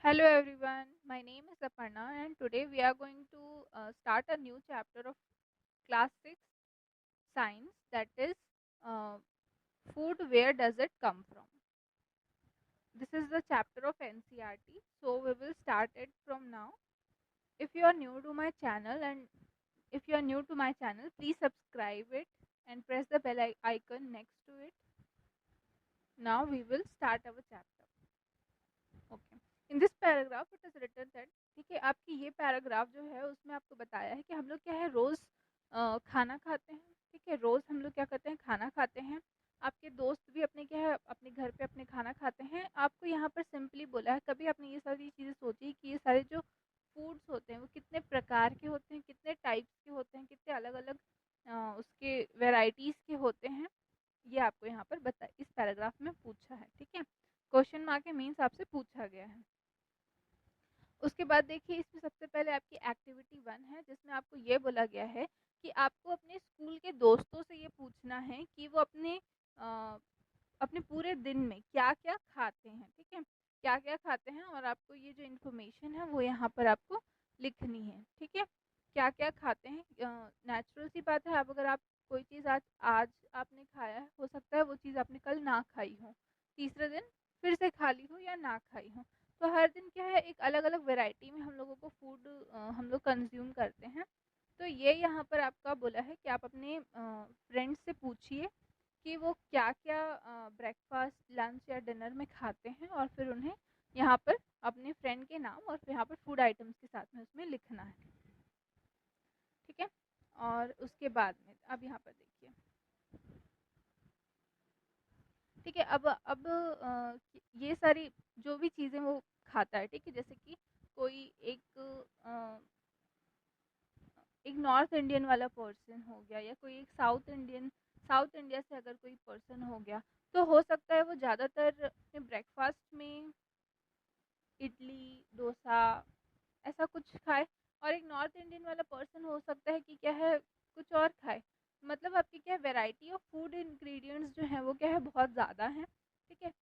Hello everyone, my name is Aparna and today we are going to start a new chapter of class 6 science, that is uh, food, where does it come from. This is the chapter of NCRT, so we will start it from now. If you are new to my channel and if you are new to my channel, please subscribe it and press the bell icon next to it. Now we will start our chapter. Okay, in this paragraph it is written that, ठीक है, आपकी ये paragraph जो है उसमें आपको बताया है कि हम लोग क्या है रोज़ खाना खाते हैं। ठीक है, रोज़ हम लोग क्या करते हैं, खाना खाते हैं। आपके दोस्त भी अपने क्या है अपने घर पे अपने खाना खाते हैं। आपको यहाँ पर सिंपली बोला है, कभी आपने ये सारी चीज़ें सोची कि ये सारे जो फूड्स होते हैं वो कितने प्रकार के होते हैं, कितने टाइप्स के होते हैं, कितने अलग अलग उसके वेराइटीज़ के होते हैं। ये आपको यहाँ पर बता इस पैराग्राफ में पूछा है। ठीक है, क्वेश्चन मार्क के मीन्स आपसे पूछा गया है। उसके बाद देखिए, इसमें सबसे पहले आपकी एक्टिविटी 1 है, जिसमें आपको ये बोला गया है कि आपको अपने स्कूल के दोस्तों से ये पूछना है कि वो अपने पूरे दिन में क्या क्या खाते हैं। ठीक है, क्या क्या खाते हैं, और आपको ये जो इन्फॉर्मेशन है वो यहाँ पर आपको लिखनी है। ठीक है, क्या क्या खाते हैं। नेचुरल सी बात है, आप कोई चीज़ आज आज आपने खाया है, हो सकता है वो चीज़ आपने कल ना खाई हो, तीसरे दिन फिर से खा ली हो या ना खाई हो। तो हर दिन क्या है, एक अलग अलग वैरायटी में हम लोगों को फूड हम लोग कंज्यूम करते हैं। तो ये यहाँ पर आपका बोला है कि आप अपने फ्रेंड्स से पूछिए कि वो क्या क्या ब्रेकफास्ट, लंच या डिनर में खाते हैं, और फिर उन्हें यहाँ पर अपने फ्रेंड के नाम और यहाँ पर फूड आइटम्स के साथ में उसमें लिखना है। ठीक है, और उसके बाद में अब यहाँ पर देखिए। ठीक है, अब ये सारी जो भी चीज़ें वो खाता है, ठीक है, जैसे कि कोई एक नॉर्थ इंडियन वाला पर्सन हो गया, या कोई एक साउथ इंडिया से अगर कोई पर्सन हो गया, तो हो सकता है वो ज़्यादातर अपने ब्रेकफास्ट में इडली, डोसा ऐसा कुछ खाए, और एक नॉर्थ इंडियन वाला पर्सन हो सकता है कि क्या है कुछ और खाए। मतलब आपकी क्या है, वैरायटी ऑफ फूड इंग्रेडिएंट्स जो है वो क्या है बहुत ज़्यादा है। ठीक है,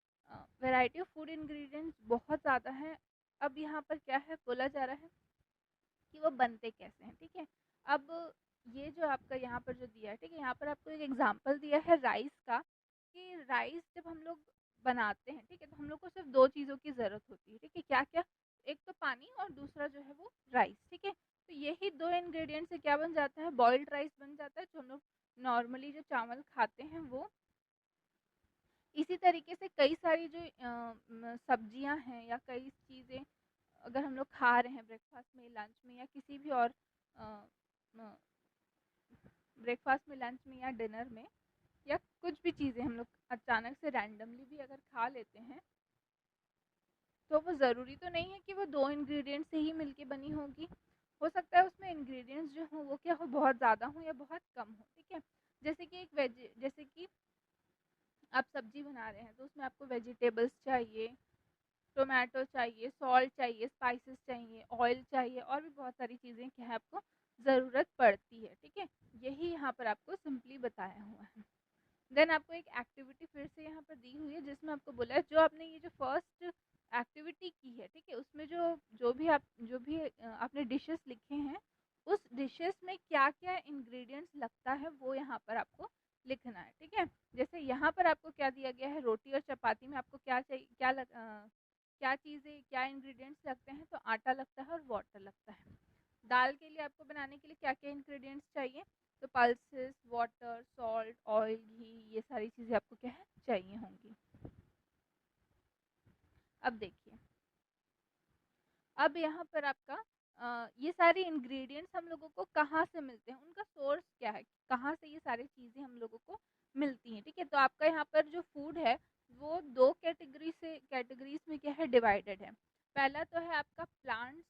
वैरायटी ऑफ फूड इंग्रेडिएंट्स बहुत ज़्यादा है। अब यहाँ पर क्या है बोला जा रहा है कि वो बनते कैसे हैं। ठीक है, अब ये जो आपका यहाँ पर जो दिया है, ठीक है, यहाँ पर आपको एक एग्जांपल दिया है राइस का, कि राइस जब हम लोग बनाते हैं, ठीक है, तो हम लोग को सिर्फ दो चीज़ों की ज़रूरत होती है। ठीक है, क्या क्या, एक तो पानी और दूसरा जो है वो राइस। ठीक है, तो यही दो इंग्रेडिएंट से क्या बन जाता है, बॉइल्ड राइस बन जाता है, जो हम लोग नॉर्मली जो चावल खाते हैं वो। इसी तरीके से कई सारी जो सब्जियां हैं या कई चीज़ें अगर हम लोग खा रहे हैं ब्रेकफास्ट में, लंच में, या किसी भी और ब्रेकफास्ट में, लंच में या डिनर में, या कुछ भी चीज़ें हम लोग अचानक से रैंडमली भी अगर खा लेते हैं, तो वो ज़रूरी तो नहीं है कि वो दो इंग्रेडिएंट से ही मिलके बनी होगी। हो सकता है उसमें इंग्रेडिएंट्स जो हों वो क्या हो, बहुत ज़्यादा हों या बहुत कम हो। ठीक है, जैसे कि आप सब्जी बना रहे हैं, तो उसमें आपको वेजिटेबल्स चाहिए, टोमेटो चाहिए, सॉल्ट चाहिए, स्पाइसेस चाहिए, ऑयल चाहिए, और भी बहुत सारी चीज़ें क्या है आपको ज़रूरत पड़ती है। ठीक है, यही यहाँ पर आपको सिंपली बताया हुआ है। देन आपको एक एक्टिविटी फिर से यहाँ पर दी हुई है, जिसमें आपको बोला है जो आपने ये जो फर्स्ट एक्टिविटी की है, ठीक है, उसमें जो भी आपने डिशेस लिखे हैं, उस डिशेस में क्या क्या इंग्रेडिएंट्स लगता है वो यहाँ पर आपको लिखना है। ठीक है, जैसे यहाँ पर आपको क्या दिया गया है, रोटी और चपाती में आपको क्या चाहिए, क्या चीज़ें, क्या इंग्रेडिएंट्स लगते हैं, तो आटा लगता है और वाटर लगता है। दाल के लिए आपको बनाने के लिए क्या क्या इंग्रेडिएंट्स चाहिए, तो पल्सेस, वाटर, सॉल्ट, ऑयल, घी, ये सारी चीज़ें आपको क्या है चाहिए होंगी। अब देखिए, अब यहाँ पर आपका ये सारे इंग्रेडिएंट्स हम लोगों को कहाँ से मिलते हैं, उनका सोर्स क्या है, कहाँ से ये सारी चीज़ें हम लोगों को मिलती हैं। ठीक है, तो आपका यहाँ पर जो फूड है वो दो कैटेगरीज में क्या है डिवाइडेड है। पहला तो है आपका प्लांट्स,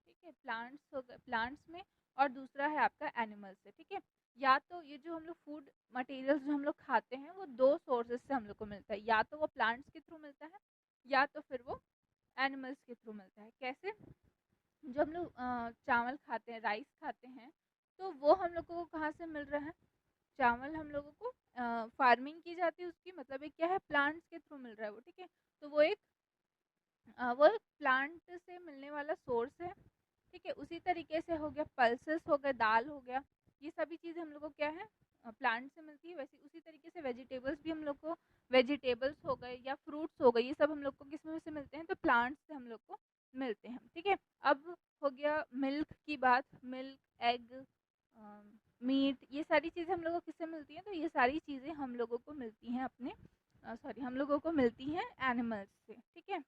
ठीक है, प्लांट्स हो गए, प्लांट्स में, और दूसरा है आपका एनिमल्स से। ठीक है, या तो ये जो हम लोग फूड मटेरियल्स जो हम लोग खाते हैं वो दो सोर्सेज से हम लोग को मिलता है, या तो वो प्लांट्स के थ्रू मिलता है, या तो फिर वो एनिमल्स के थ्रू मिलता है। कैसे, जो हम लोग चावल खाते हैं, राइस खाते हैं, तो वो हम लोगों को कहाँ से मिल रहा है, चावल हम लोगों को फार्मिंग की जाती है उसकी, मतलब एक क्या है प्लांट्स के थ्रू मिल रहा है वो। ठीक है, तो वो एक वो एक प्लांट से मिलने वाला सोर्स है, ठीक है। उसी तरीके से हो गया पल्सेस हो गए, दाल हो गया, ये सभी चीज़ें हम लोग को क्या है प्लांट से मिलती है। वैसे उसी तरीके से वेजिटेबल्स भी हम लोग को, वेजिटेबल्स हो गए या फ्रूट्स हो गए, ये सब हम लोग को किस में से मिलते हैं, तो प्लांट्स से हम लोग को मिलते हैं, ठीक है। अब हो गया मिल्क की बात, मिल्क, एग, मीट, ये सारी चीज़ें हम लोग को किससे मिलती हैं, तो ये सारी चीज़ें हम लोगों को मिलती हैं अपने हम लोगों को मिलती हैं एनिमल्स से, ठीक है।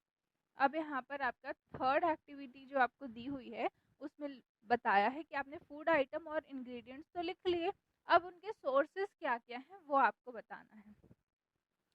अब यहाँ पर आपका थर्ड एक्टिविटी जो आपको दी हुई है, उसमें बताया है कि आपने फूड आइटम और इंग्रेडिएंट्स तो लिख लिए, अब उनके सोर्सेस क्या क्या हैं वो आपको बताना है।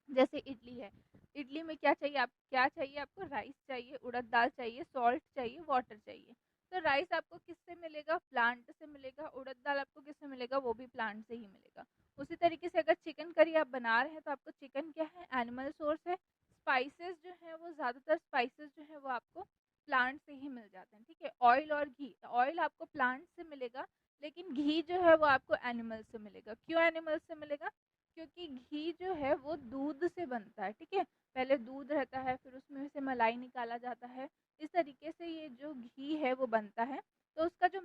जैसे इडली है, इडली में क्या चाहिए, क्या चाहिए आपको, राइस चाहिए, उड़द दाल चाहिए, सॉल्ट चाहिए, वाटर चाहिए। तो राइस आपको किससे मिलेगा, प्लांट से मिलेगा। उड़द दाल आपको किससे मिलेगा, वो भी प्लांट से ही मिलेगा। उसी तरीके से अगर चिकन करी आप बना रहे हैं तो आपको चिकन क्या है, एनिमल सोर्स है। स्पाइसेस जो है वो ज़्यादातर स्पाइसेस जो है वो आपको प्लांट से ही मिल जाते हैं, ठीक है। ऑयल और घी, ऑयल आपको प्लांट से मिलेगा, लेकिन घी जो है वो आपको एनिमल से मिलेगा। क्यों एनिमल से मिलेगा, क्योंकि घी जो है वो दूध से बनता है, ठीक है। पहले दूध रहता है, फिर उसमें से मलाई निकाला जाता है, इस तरीके से ये जो घी है वो बनता है। तो उसका जो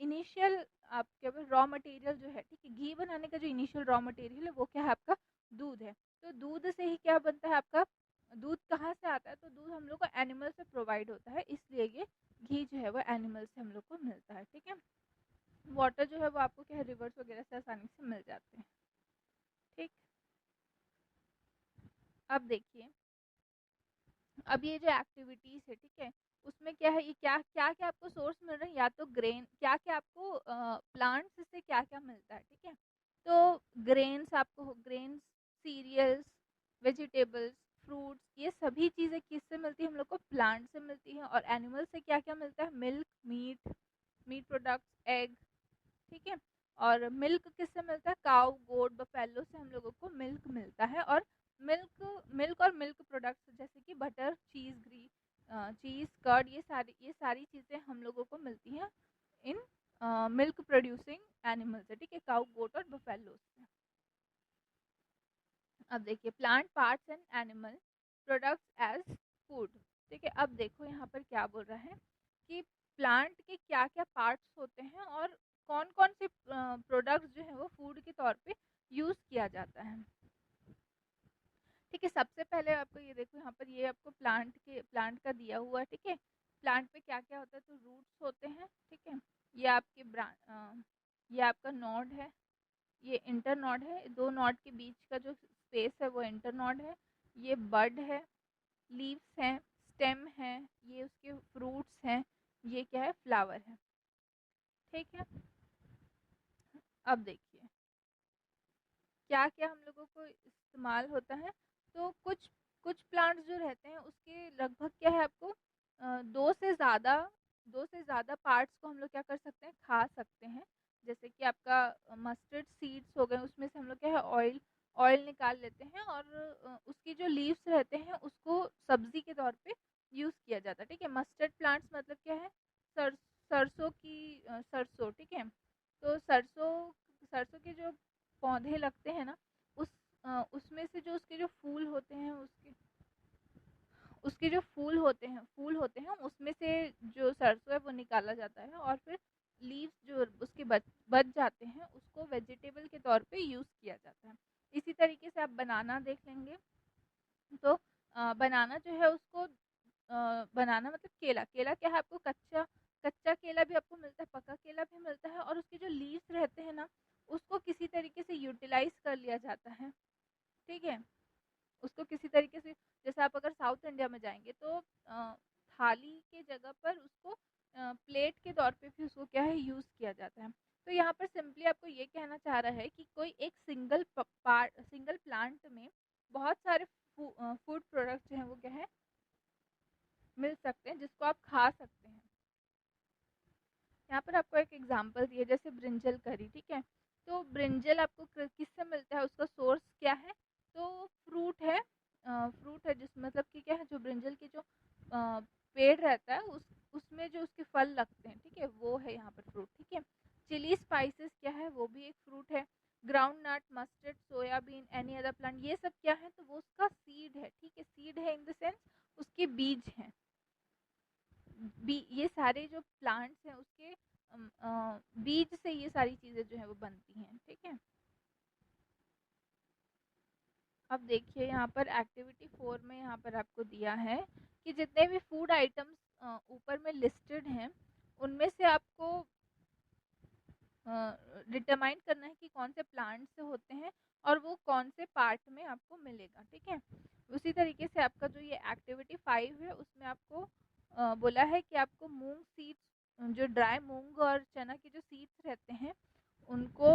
इनिशियल आपके रॉ मटेरियल जो है, ठीक है, घी बनाने का जो इनिशियल रॉ मटेरियल है वो क्या है, आपका दूध है। तो दूध से ही क्या बनता है आपका, दूध कहाँ से आता है, तो दूध हम लोग को एनिमल से प्रोवाइड होता है, इसलिए ये घी जो है वो एनिमल से हम लोग को मिलता है, ठीक है। वाटर जो है वो आपको क्या है, रिवर्स वगैरह से आसानी से मिल जाते हैं, ठीक। अब देखिए, अब ये जो एक्टिविटीज है, ठीक है, उसमें क्या है, ये क्या क्या क्या आपको सोर्स मिल रहे हैं, या तो ग्रेन, क्या क्या आपको प्लांट्स से क्या क्या मिलता है, ठीक है। तो ग्रेन्स आपको, ग्रेन्स, सीरियल्स, वेजिटेबल्स, फ्रूट्स, ये सभी चीज़ें किससे मिलती है, हम लोग को प्लांट से मिलती है। और एनिमल से क्या क्या मिलता है, milk, meat, meat products, egg, ठीक है। और मिल्क किससे मिलता है, काऊ, गोट, बफेलो से हम लोगों को मिल्क मिलता है। और मिल्क मिल्क और मिल्क प्रोडक्ट्स जैसे कि बटर, चीज़, चीज़, कर्ड, ये सारी चीज़ें हम लोगों को मिलती हैं इन मिल्क प्रोड्यूसिंग एनिमल से, ठीक है, काऊ, गोट और बफेलो से। अब देखिए, plant parts and animal products as food, ठीक है। अब देखो यहाँ पर क्या बोल रहा है कि प्लांट के क्या क्या पार्ट्स होते हैं और कौन कौन से प्रोडक्ट्स जो है वो फूड के तौर पे यूज़ किया जाता है, ठीक है। सबसे पहले आपको ये देखो, यहाँ पर ये आपको प्लांट का दिया हुआ है, ठीक है। प्लांट पे क्या क्या होता है, तो रूट्स होते हैं, ठीक है। ये आपके ये आपका नोड है, ये इंटर नोड है, दो नोड के बीच का जो स्पेस है वो इंटर नोड है। ये बड है, लीव्स हैं, स्टेम है, ये उसके फ्रूट्स हैं, ये क्या है, फ्लावर है, ठीक है। अब देखिए क्या क्या हम लोगों को इस्तेमाल होता है। तो कुछ कुछ प्लांट्स जो रहते हैं उसके लगभग क्या है, आपको दो से ज़्यादा पार्ट्स को हम लोग क्या कर सकते हैं, खा सकते हैं। जैसे कि आपका मस्टर्ड सीड्स हो गए, उसमें से हम लोग क्या है, ऑयल ऑयल निकाल लेते हैं, और उसकी जो लीव्स रहते हैं उसको सब्जी के तौर पे यूज़ किया जाता है, ठीक है। मस्टर्ड प्लांट्स मतलब क्या है, सर सरसों की सरसों, ठीक है। तो सरसों सरसों के जो पौधे लगते हैं ना, उसमें से जो उसके जो फूल होते हैं, उसके उसके जो फूल होते हैं उसमें से जो सरसों है वो निकाला जाता है, और फिर लीव्स जो उसके बच जाते हैं उसको वेजिटेबल के तौर पे यूज़ किया जाता है। इसी तरीके से आप बनाना देख लेंगे, तो बनाना जो है उसको बनाना मतलब केला, केला क्या है, आपको कच्चा कच्चा केला भी आपको मिलता है, पका केला भी मिलता है, और उसके जो लीव्स रहते हैं ना उसको किसी तरीके से यूटिलाइज कर लिया जाता है, ठीक है। उसको किसी तरीके से, जैसे आप अगर साउथ इंडिया में जाएंगे तो थाली के जगह पर उसको प्लेट के तौर पे भी उसको क्या है, यूज़ किया जाता है। तो यहाँ पर सिंपली आपको ये कहना चाह रहा है कि कोई एक सिंगल प्लांट में बहुत सारे फूड प्रोडक्ट्स जो हैं वो क्या है, मिल सकते हैं, जिसको आप खा सकते हैं। यहाँ पर आपको एक एग्जांपल दिया, जैसे ब्रिंजल करी, ठीक है। तो ब्रिंजल आपको किससे मिलता है, उसका सोर्स क्या है, तो फ्रूट है जिस मतलब कि क्या है, जो ब्रिंजल की जो पेड़ रहता है उसमें जो उसके फल लगते हैं, ठीक है, वो है यहाँ पर फ्रूट, ठीक है। चिली स्पाइसेस क्या है, वो भी एक फ्रूट है। Groundnut, mustard, soybean, any other plant, ये सब क्या है, तो वो उसका सीड है, ठीक है। सीड है इन द सेंस उसके बीज हैं। ये सारे जो प्लांट्स हैं उसके बीज से ये सारी चीज़ें जो है वो बनती हैं। ठीक है, अब देखिए यहाँ पर एक्टिविटी 4 में यहाँ पर आपको दिया है कि जितने भी फूड आइटम्स ऊपर में लिस्टेड हैं उनमें से आपको डिटरमाइन करना है कि कौन से प्लांट से होते हैं और वो कौन से पार्ट में आपको मिलेगा। ठीक है, उसी तरीके से आपका जो ये एक्टिविटी 5 है उसमें आपको बोला है कि आपको मूंग सीड्स, जो ड्राई मूंग और चना के जो सीड्स रहते हैं उनको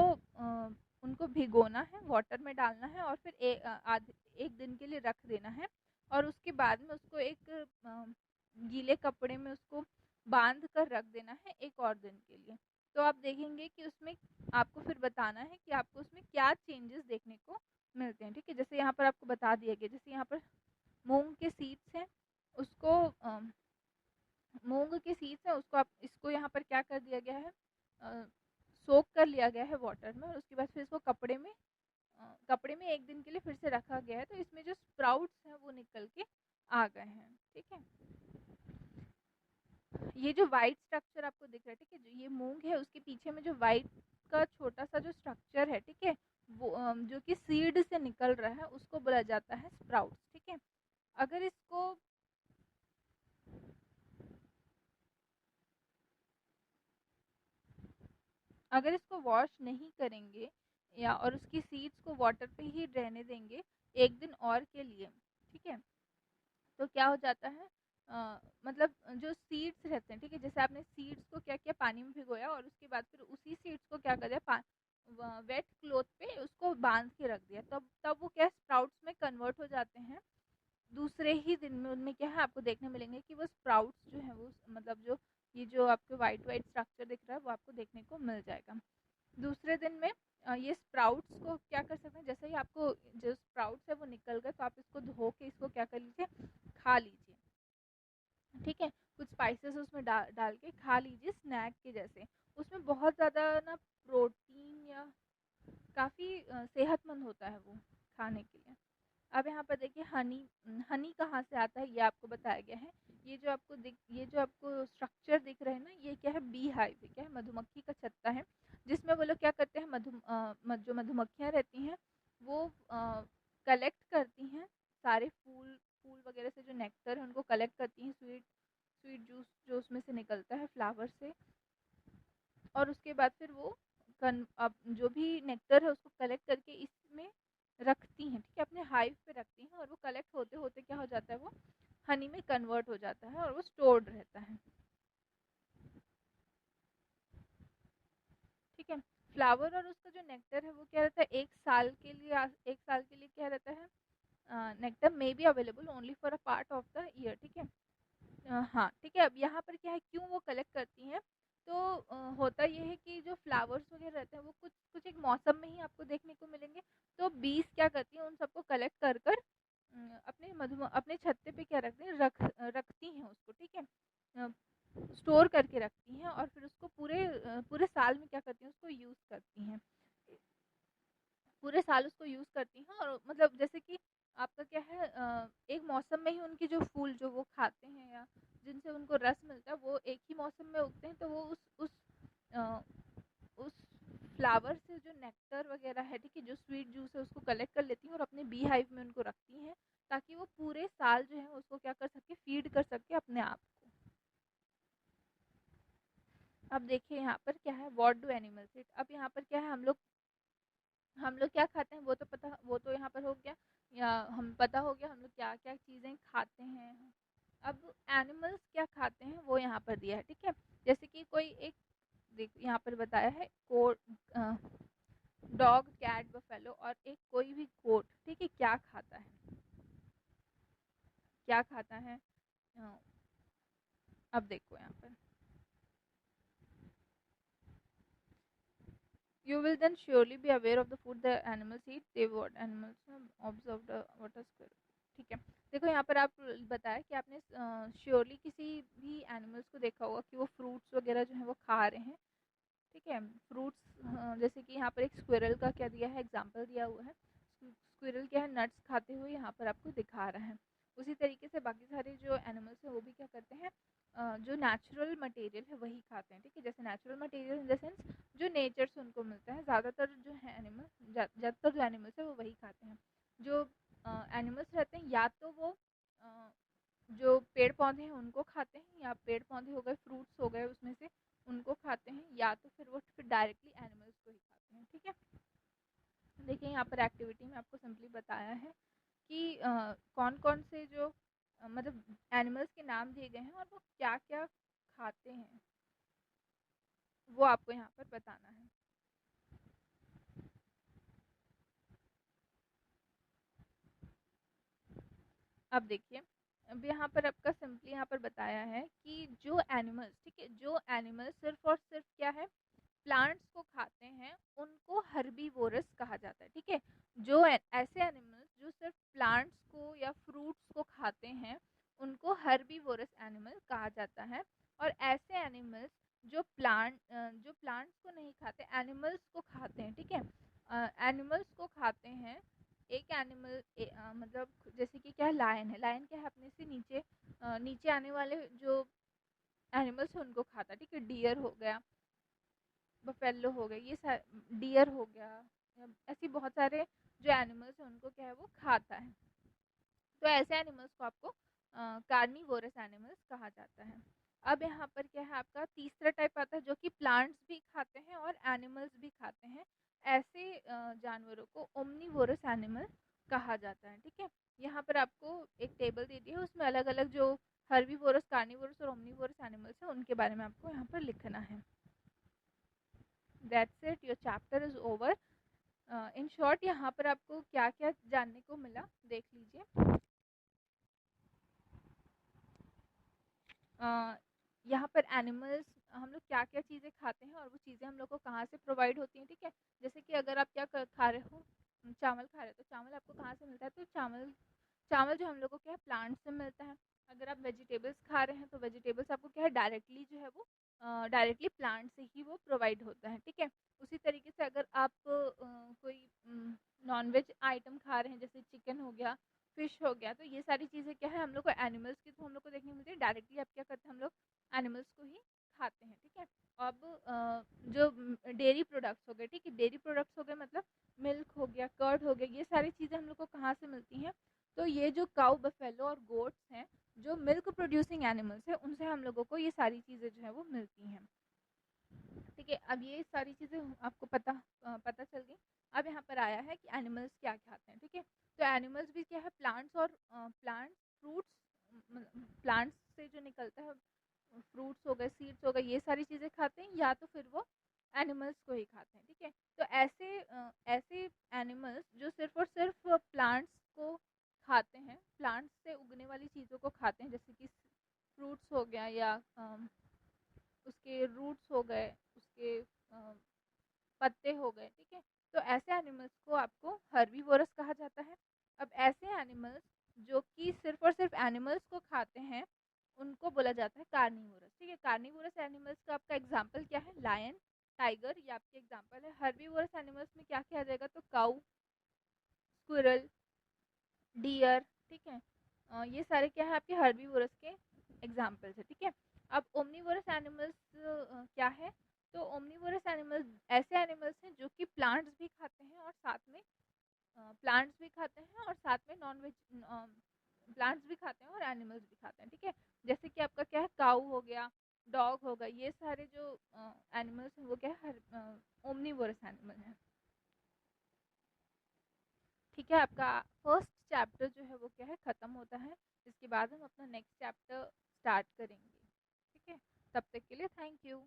उनको भिगोना है, वाटर में डालना है और फिर एक दिन के लिए रख देना है और उसके बाद में उसको एक गीले कपड़े में उसको बांध कर रख देना है एक और दिन के लिए। तो आप देखेंगे कि उसमें आपको फिर बताना है कि आपको उसमें क्या चेंजेस देखने को मिलते हैं। ठीक है, जैसे यहाँ पर आपको बता दिया गया, जैसे यहाँ पर मूंग के सीड्स हैं उसको मूंग के सीड्स हैं उसको आप इसको यहाँ पर क्या कर दिया गया है, सोक कर लिया गया है वाटर में और उसके बाद फिर इसको कपड़े में एक दिन के लिए फिर से रखा गया है। तो इसमें जो स्प्राउट्स हैं वो निकल के आ गए हैं। ठीक है, ये जो वाइट स्ट्रक्चर आपको दिख रहा है, ठीक है, जो ये मूंग है उसके पीछे में जो वाइट का छोटा सा जो स्ट्रक्चर है, ठीक है, वो जो कि सीड से निकल रहा है उसको बोला जाता है स्प्राउट्स। ठीक है, अगर इसको अगर इसको वॉश नहीं करेंगे या और उसकी सीड्स को वाटर पे ही रहने देंगे एक दिन और के लिए, ठीक है, तो क्या हो जाता है, मतलब जो सीड्स रहते हैं, ठीक है, जैसे आपने सीड्स को क्या किया, पानी में भिगोया और उसके बाद फिर उसी सीड्स को क्या कर दिया, वेट क्लॉथ पे उसको बांध के रख दिया, तब वो क्या स्प्राउट्स में कन्वर्ट हो जाते हैं। दूसरे ही दिन में उनमें क्या है आपको देखने मिलेंगे कि वो स्प्राउट्स जो है वो मतलब जो ये जो आपके वाइट वाइट स्ट्रक्चर दिख रहा है वो आपको देखने को मिल जाएगा। दूसरे दिन में ये स्प्राउट्स को क्या कर सकते हैं, जैसे ही आपको जो स्प्राउट्स है वो निकल गए तो आप इसको धो के इसको क्या कर लीजिए, खा लीजिए। ठीक है, कुछ स्पाइसेस उसमें डाल के खा लीजिए स्नैक के जैसे। उसमें बहुत ज़्यादा ना प्रोटीन या काफ़ी सेहतमंद होता है वो खाने के लिए। अब यहाँ पर देखिए हनी, हनी कहाँ से आता है ये आपको बताया गया है। ये जो आपको स्ट्रक्चर दिख रहा है ना, ये क्या है, बी हाइव है, क्या है, मधुमक्खी का छत्ता है, जिसमें वो लोग क्या करते हैं, जो मधुमक्खियाँ रहती हैं वो कलेक्ट करती हैं सारे फूल फूल वगैरह से जो नेक्टर है उनको कलेक्ट करती हैं, स्वीट स्वीट जूस जो उसमें से निकलता है फ्लावर से, और उसके बाद फिर वो अब जो भी नेक्टर है उसको कलेक्ट करके इसमें रखती हैं। ठीक है, अपने हाइव पे रखती हैं और वो कलेक्ट होते होते क्या हो जाता है, वो हनी में कन्वर्ट हो जाता है और वो स्टोर्ड रहता है। ठीक है, फ्लावर और उसका जो नेक्टर है वो क्या रहता है, एक साल के लिए क्या रहता है, nectar may be available only for a part of the year. ठीक है, हाँ ठीक है, अब यहाँ पर क्या है, क्यों वो कलेक्ट करती हैं, तो होता ये है कि जो फ्लावर्स वगैरह रहते हैं वो कुछ कुछ एक मौसम में ही आपको देखने को मिलेंगे। तो बीज क्या करती हैं, उन सबको कलेक्ट कर कर अपने छत्ते पे क्या रखते हैं, रखती हैं उसको। ठीक है, स्टोर करके रखती हैं और फिर उसको पूरे साल में क्या करती हैं, उसको यूज़ करती हैं, पूरे साल उसको यूज़ करती हैं। और मतलब जैसे कि आपका क्या है, एक मौसम में ही उनके जो फूल जो वो खाते हैं या जिनसे उनको रस मिलता है वो एक ही मौसम में उगते हैं, तो वो अ, उस फ्लावर से जो नेक्टर वगैरह है, ठीक है, जो स्वीट जूस है उसको कलेक्ट कर लेती हैं और अपने बी हाइव में उनको रखती हैं ताकि वो पूरे साल जो है उसको क्या कर सके, फीड कर सके अपने आप को। अब देखिए यहाँ पर क्या है, व्हाट डू एनिमल्स ईट। अब यहाँ पर क्या है, हम लोग क्या खाते हैं वो तो पता, वो तो यहाँ पर हो गया, या हम पता हो गया हम लोग क्या क्या चीज़ें खाते हैं। अब एनिमल्स क्या खाते हैं वो यहाँ पर दिया है। ठीक है, जैसे कि कोई एक देखो यहाँ पर बताया है, कोट, डॉग, कैट, बफेलो और एक कोई भी गोट, ठीक है, क्या खाता है, क्या खाता है। अ, अब देखो यहाँ पर, you will then surely be aware of the food the animals eat, they what animals observe the what is good। ठीक है, देखो यहाँ पर आप बताया कि आपने श्योरली किसी भी एनिमल्स को देखा होगा कि वो फ्रूट्स वगैरह जो है वो खा रहे हैं। ठीक है, फ्रूट्स जैसे कि यहाँ पर एक स्क्विरल का क्या दिया है, एग्जांपल दिया हुआ है। स्क्विरल क्या है, नट्स खाते हुए यहाँ पर आपको दिखा रहा है। उसी तरीके से बाकी सारे जो एनिमल्स हैं वो भी क्या करते हैं, जो नेचुरल मटेरियल है वही खाते हैं, ठीक है। जैसे natural material in the sense जो नेचर से उनको मिलता है, ज़्यादातर जो है एनिमल, ज़्यादातर जो एनिमल्स है वो वही खाते हैं। जो एनिमल्स रहते हैं या तो वो जो पेड़ पौधे हैं उनको खाते हैं, या पेड़ पौधे हो गए, फ्रूट्स हो गए उसमें से उनको खाते हैं, या तो फिर वो फिर डायरेक्टली एनिमल्स को ही खाते हैं, ठीक है। देखिए यहाँ पर एक्टिविटी में आपको सिंपली बताया है कि कौन कौन से जो मतलब एनिमल्स के नाम दिए गए हैं और वो क्या क्या खाते हैं, वो आपको यहाँ पर बताना है। अब देखिए, अब यहाँ पर आपका सिंपली यहाँ पर बताया है कि जो एनिमल्स, ठीक है, जो एनिमल्स सिर्फ और सिर्फ क्या है, प्लांट्स को खाते हैं, उनको हर्बीवोरस कहा जाता है, ठीक है। जो ऐसे एनिमल्स जो सिर्फ प्लांट्स को या फ्रूट्स को खाते हैं, उनको हर्बीवोरस एनिमल कहा जाता है। और ऐसे एनिमल्स जो प्लांट्स को नहीं खाते, एनिमल्स को खाते हैं, ठीक है, एनिमल्स को खाते हैं। एक एनिमल मतलब जैसे कि क्या है, लायन है, लायन क्या है, अपने से नीचे आने वाले जो एनिमल्स हैं उनको खाता है, ठीक है। डियर हो गया, बफेलो हो गए, ये डियर हो गया, ऐसी बहुत सारे जो एनिमल्स हैं उनको क्या है वो खाता है। तो ऐसे एनिमल्स को आपको कार्निवोरस एनिमल्स कहा जाता है। अब यहाँ पर क्या है, आपका तीसरा टाइप आता है जो कि प्लांट्स भी खाते हैं और एनिमल्स भी खाते हैं। ऐसे जानवरों को ओमनीवोरस एनिमल कहा जाता है, ठीक है। यहाँ पर आपको एक टेबल दे दी है, उसमें अलग अलग जो हर्बीवोरस, कार्निवोरस और ओमनीवोरस एनिमल्स हैं उनके बारे में आपको यहाँ पर लिखना है। That's it, your chapter is over. In short यहाँ पर आपको क्या क्या जानने को मिला देख लीजिए। यहाँ पर एनिमल्स, हम लोग क्या क्या चीज़ें खाते हैं और वो चीज़ें हम लोग को कहाँ से प्रोवाइड होती हैं, ठीक है। जैसे कि अगर आप क्या खा रहे हो, चावल खा रहे हो, तो चावल आपको कहाँ से मिलता है, तो चावल चावल जो हम लोग को क्या है, प्लांट से मिलता है। अगर आप वेजिटेबल्स खा रहे हैं तो वेजिटेबल्स आपको क्या है, डायरेक्टली जो है वो डायरेक्टली प्लांट से ही वो प्रोवाइड होता है, ठीक है। उसी तरीके से अगर आप कोई नॉन वेज आइटम खा रहे हैं, जैसे चिकन हो गया, फिश हो गया, तो ये सारी चीज़ें क्या है, हम लोग को एनिमल्स के थ्रू हम लोग को देखने मिलती है। डायरेक्टली आप क्या करते हैं, हम लोग एनिमल्स को ही खाते हैं, ठीक है। अब जो डेयरी प्रोडक्ट्स हो गए, ठीक है, डेयरी प्रोडक्ट्स हो गए मतलब मिल्क हो गया, कर्ड हो गया, ये सारी चीज़ें हम लोग को कहाँ से मिलती हैं, तो ये जो काऊ, बफेलो और गोट्स हैं, जो मिल्क प्रोड्यूसिंग एनिमल्स हैं, उनसे हम लोगों को ये सारी चीज़ें जो है वो मिलती हैं, ठीक है। अब ये सारी चीज़ें आपको पता चल गई। अब यहाँ पर आया है कि एनिमल्स क्या खाते हैं, ठीक है। तो एनिमल्स भी क्या है, प्लांट्स और फ्रूट्स, प्लांट्स से जो निकलता है, फ्रूट्स हो गए, सीड्स हो गए, ये सारी चीज़ें खाते हैं, या तो फिर वो एनिमल्स को ही खाते हैं, ठीक है। तो ऐसे एनिमल्स जो सिर्फ और सिर्फ प्लांट्स को खाते हैं, प्लांट्स से उगने वाली चीज़ों को खाते हैं, जैसे कि फ्रूट्स हो गया, या उसके रूट्स हो गए, उसके पत्ते हो गए, ठीक है। तो ऐसे एनिमल्स को आपको हर्बीवोरस कहा जाता है। अब ऐसे एनिमल्स जो कि सिर्फ और सिर्फ एनिमल्स को खाते हैं, उनको बोला जाता है कार्निवोरस, ठीक है। कार्निवोरस एनिमल्स का आपका एग्जाम्पल क्या है, लायन, टाइगर, ये आपके एग्जाम्पल है। हर्बीवोरस एनिमल्स में क्या किया जाएगा, तो काऊ, स्क्विरल, डियर, ठीक है। ये सारे क्या है, आपके हर्बीवोरस के एग्जाम्पल्स है, ठीक है। अब ओमनीवोरस एनिमल्स क्या है, तो ओमनीवोरस एनिमल्स ऐसे एनिमल्स हैं जो कि प्लांट्स भी खाते हैं और साथ में प्लांट्स भी खाते हैं और साथ में नॉन वेज प्लांट्स भी खाते हैं और एनिमल्स भी खाते हैं, ठीक है। जैसे कि आपका क्या है, काऊ हो गया, डॉग हो गया, ये सारे जो एनिमल्स हैं वो क्या है, ओमनीवोरस एनिमल हैं, ठीक है। आपका फर्स्ट चैप्टर जो है वो क्या है, ख़त्म होता है। इसके बाद हम अपना नेक्स्ट चैप्टर स्टार्ट करेंगे, ठीक है। तब तक के लिए थैंक यू।